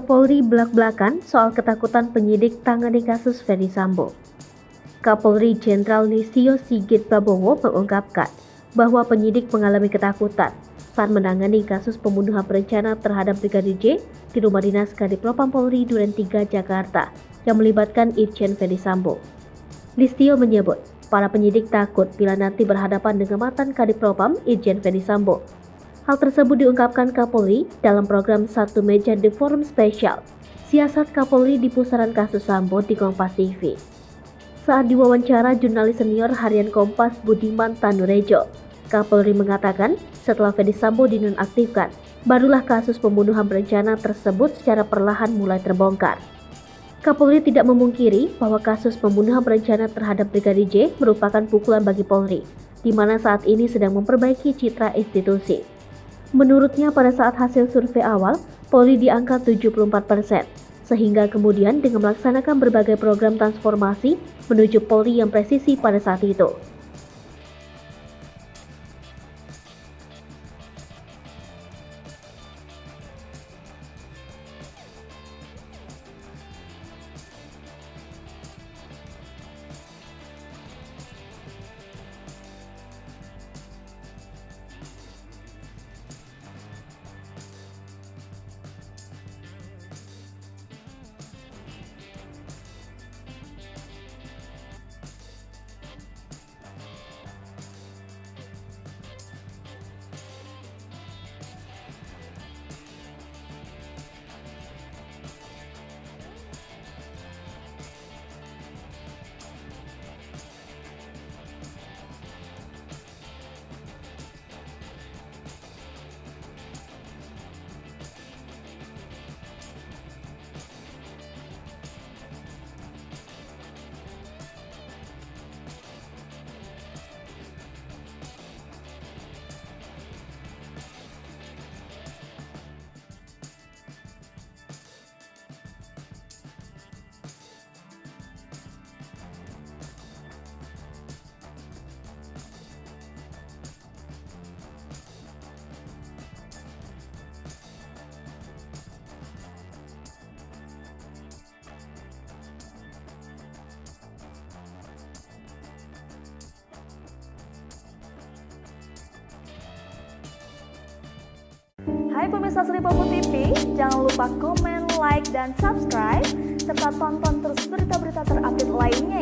Kapolri belak-belakan soal ketakutan penyidik tangani kasus Ferdy Sambo. Kapolri Jenderal Listio Sigit Prabowo mengungkapkan bahwa penyidik mengalami ketakutan saat menangani kasus pembunuhan berencana terhadap Brigadir J di rumah dinas Kadipropam Polri Duren 3 Jakarta yang melibatkan Irjen Ferdy Sambo. Listio menyebut para penyidik takut bila nanti berhadapan dengan mantan Kadipropam Irjen Ferdy Sambo. Hal tersebut diungkapkan Kapolri dalam program Satu Meja The Forum Spesial, Siasat Kapolri di Pusaran Kasus Sambo di Kompas TV. Saat diwawancara jurnalis senior harian Kompas Budiman Tanurejo, Kapolri mengatakan setelah Ferdy Sambo dinonaktifkan, barulah kasus pembunuhan berencana tersebut secara perlahan mulai terbongkar. Kapolri tidak memungkiri bahwa kasus pembunuhan berencana terhadap Brigadir J merupakan pukulan bagi Polri, di mana saat ini sedang memperbaiki citra institusi. Menurutnya pada saat hasil survei awal, Polri di angka 74%, sehingga kemudian dengan melaksanakan berbagai program transformasi menuju Polri yang presisi pada saat itu. Hai pemirsa Sri Popo TV, jangan lupa komen, like, dan subscribe, serta tonton terus berita-berita terupdate lainnya